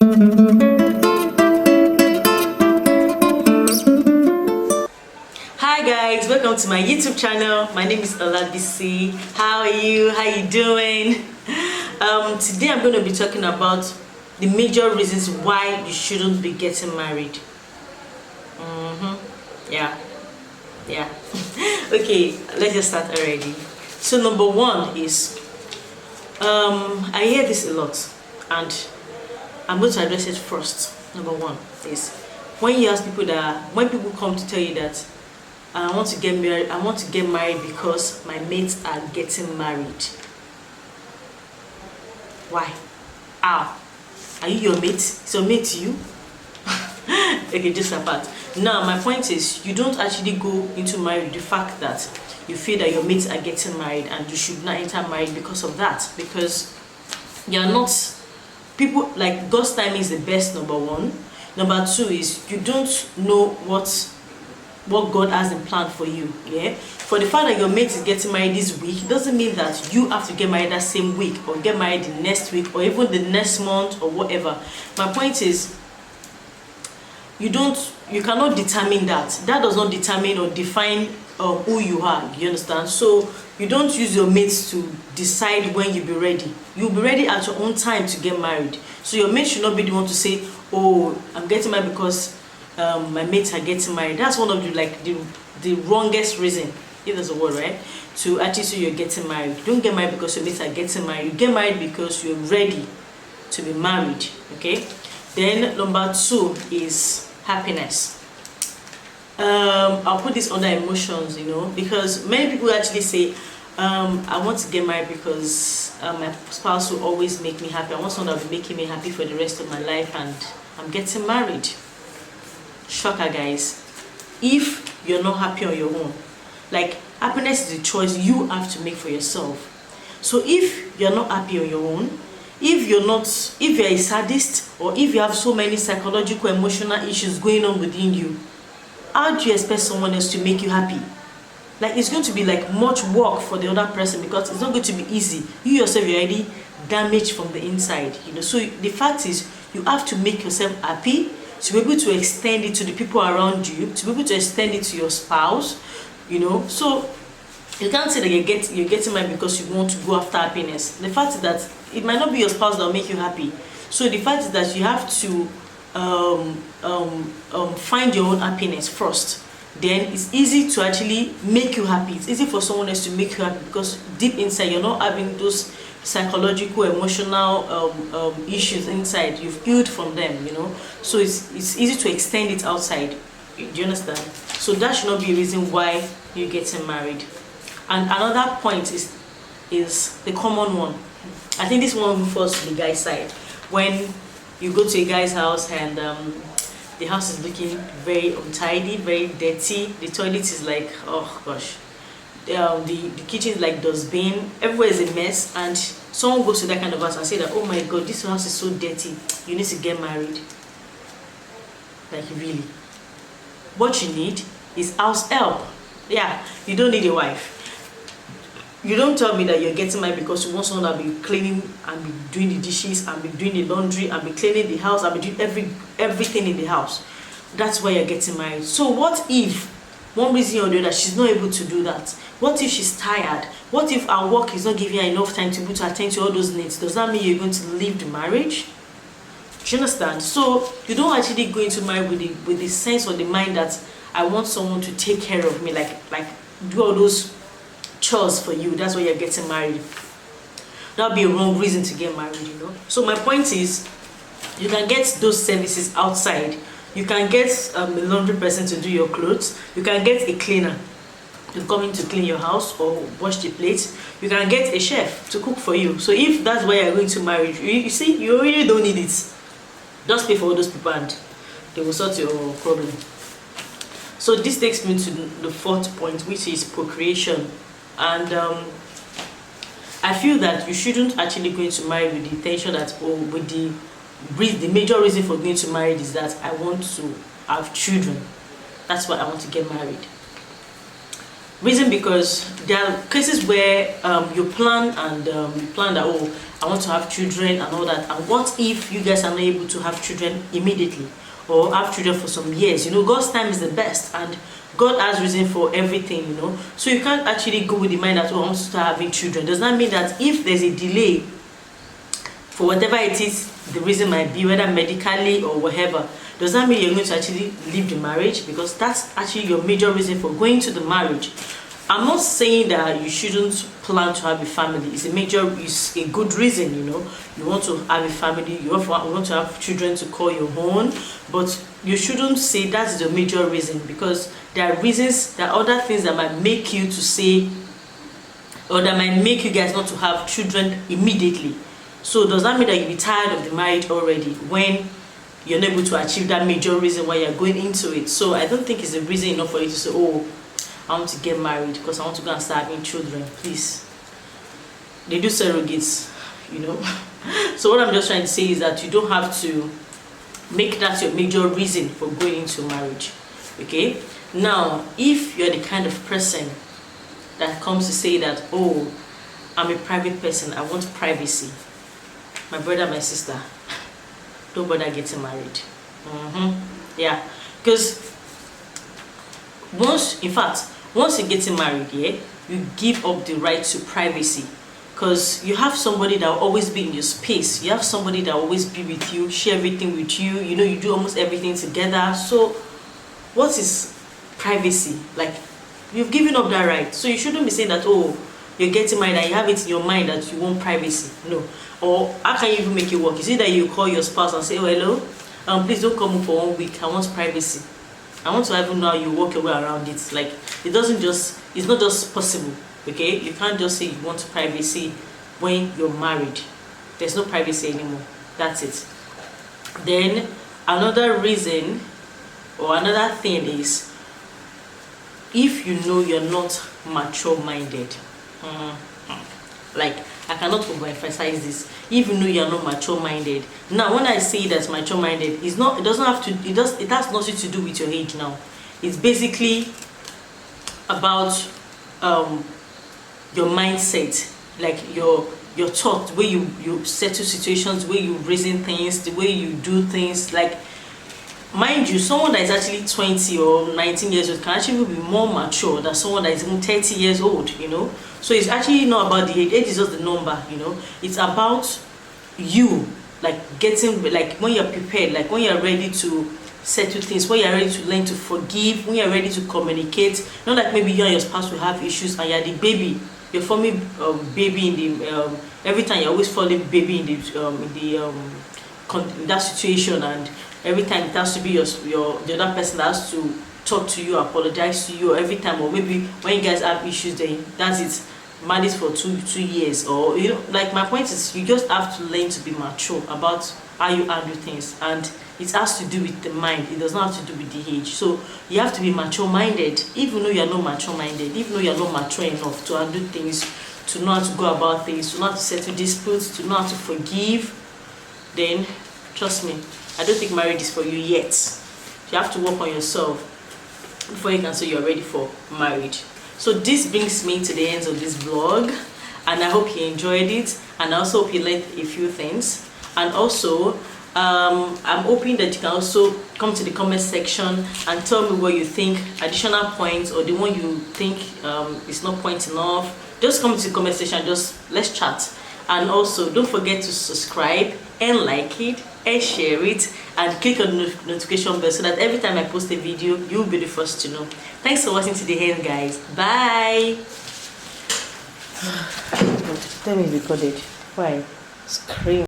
Hi guys, welcome to my YouTube channel. My name is Olabisi. How are you? How you doing? Today I'm going to be talking about the major reasons why you shouldn't be getting married. Yeah. Okay, let's just start already. So number one is I hear this a lot, and I'm going to address it first. Number one is when you ask people when people come to tell you that I want to get married because my mates are getting married. Why? How? Are you your mate? Is your mate you? Okay, just apart. Now my point is, you don't actually go into marriage with the fact that you feel that your mates are getting married and you should not enter marriage because of that, because you're not people. Like, God's timing is the best, number one. Number two is you don't know what God has in plan for you. Yeah, for the fact that your mate is getting married this week doesn't mean that you have to get married that same week, or get married the next week, or even the next month, or whatever. My point is, you cannot determine that. That does not determine or define who you are. You understand? So you don't use your mates to decide when you'll be ready. You'll be ready at your own time to get married. So your mate should not be the one to say, oh, I'm getting married because my mates are getting married. That's one of the wrongest reason, if there's a word, right, to actually say you're getting married. You don't get married because your mates are getting married. You get married because you're ready to be married. Okay. Then number two is happiness. I'll put this under emotions, because many people actually say, I want to get married because my spouse will always make me happy. I want someone that will be making me happy for the rest of my life, and I'm getting married. Shocker, guys. If you're not happy on your own, like, happiness is a choice you have to make for yourself. So if you're not happy on your own, if you're a sadist, or if you have so many psychological, emotional issues going on within you, how do you expect someone else to make you happy? Like, it's going to be like much work for the other person, because it's not going to be easy. You yourself, you're already damaged from the inside. So the fact is, you have to make yourself happy to be able to extend it to the people around you, to be able to extend it to your spouse. So you can't say that you're getting married because you want to go after happiness. The fact is that it might not be your spouse that will make you happy. So the fact is that you have to find your own happiness first. Then it's easy to actually make you happy. It's easy for someone else to make you happy, because deep inside you're not having those psychological, emotional issues inside. You've healed from them. So it's easy to extend it outside. Do you understand? So that should not be a reason why you're getting married. And another point is the common one. I think this one refers to the guy's side. When you go to a guy's house and the house is looking very untidy, very dirty. The toilet is like, oh gosh. The kitchen is like dustbin. Everywhere is a mess. And someone goes to that kind of house and say that, oh my God, this house is so dirty. You need to get married. Like, really. What you need is house help. Yeah, you don't need a wife. You don't tell me that you're getting married because you want someone that will be cleaning and be doing the dishes and be doing the laundry and be cleaning the house and be doing everything in the house. That's why you're getting married. So what if one reason or the other she's not able to do that? What if she's tired? What if her work is not giving her enough time to be able to attend to all those needs? Does that mean you're going to leave the marriage? Do you understand? So you don't actually go into marriage with the sense or the mind that I want someone to take care of me, like do all those chores for you. That's why you're getting married. That would be a wrong reason to get married. So my point is, you can get those services outside. You can get a laundry person to do your clothes. You can get a cleaner to come in to clean your house or wash the plates. You can get a chef to cook for you. So if that's why you're going to marriage, you see, you really don't need it. Just pay for all those people and they will sort your problem. So this takes me to the fourth point, which is procreation. And I feel that you shouldn't actually go into marriage with the intention that, the major reason for going to marriage is that I want to have children. That's why I want to get married. Reason because there are cases where you plan that, oh, I want to have children and all that, and what if you guys are not able to have children immediately or have children for some years? You know, God's time is the best, and God has reason for everything, you know. So you can't actually go with the mind that, oh, I want to start having children. Does that mean that if there's a delay for whatever it is the reason might be, whether medically or whatever, does that mean you're going to actually leave the marriage? Because that's actually your major reason for going to the marriage. I'm not saying that you shouldn't plan to have a family. It's a good reason, you know. You want to have a family, you want to have children to call your own, but you shouldn't say that's the major reason, because there are reasons, there are other things that might make you to say, or that might make you guys not to have children immediately. So does that mean that you'll be tired of the marriage already when you're not able to achieve that major reason why you're going into it? So I don't think it's a reason enough for you to say, oh, I want to get married because I want to go and start having children. Please, they do surrogates, you know. So what I'm just trying to say is that you don't have to make that your major reason for going into marriage. Okay, now if you're the kind of person that comes to say that, oh, I'm a private person, I want privacy, my brother, my sister, don't bother getting married. Yeah, because once you're getting married, yeah, you give up the right to privacy, because you have somebody that will always be in your space. You have somebody that will always be with you, share everything with you, you know, you do almost everything together. So what is privacy? Like, you've given up that right. So you shouldn't be saying that, oh, you're getting married and you have it in your mind that you want privacy. No. Or how can you even make it work? Is it that you call your spouse and say, oh, hello, please don't come home for 1 week, I want privacy. I want to even know how you walk your way around it. Like, it's not just possible. Okay, you can't just say you want privacy when you're married. There's no privacy anymore. That's it. Then another reason or another thing is, if you know you're not mature minded, like, I cannot overemphasize this. If you know you're not mature minded. Now when I say that's mature minded, it has nothing to do with your age now. It's basically about your mindset, like your thought, the way you settle situations, the way you reason things, the way you do things. Like, mind you, someone that is actually 20 or 19 years old can actually be more mature than someone that is even 30 years old, you know. So it's actually not about the age. Age is just the number, you know. It's about you, like, getting, like, when you're prepared, like when you're ready to settle things, when you're ready to learn to forgive, when you're ready to communicate. Not like maybe you and your spouse will have issues and you're the baby, you're forming baby in the every time you're always falling baby in that situation, and every time it has to be the other person that has to talk to you, apologize to you every time. Or maybe when you guys have issues, then that's it, married for two years. Or, you know, like, my point is, you just have to learn to be mature about how you handle things, and it has to do with the mind. It does not have to do with the age. So you have to be mature minded. Even though you're not mature minded, even though you're not mature enough to handle things, to know how to go about things, to know how to settle disputes, to know how to forgive, then trust me, I don't think marriage is for you yet. You have to work on yourself before you can say you're ready for marriage. So this brings me to the end of this vlog, and I hope you enjoyed it, and I also hope you learned a few things. And also I'm hoping that you can also come to the comment section and tell me what you think, additional points, or the one you think is not point enough. Just come to the comment section, just let's chat. And also don't forget to subscribe and like it and share it, and click on the notification bell so that every time I post a video, you'll be the first to know. Thanks for watching to the end, guys. Bye. Tell me recorded. Why? Scream.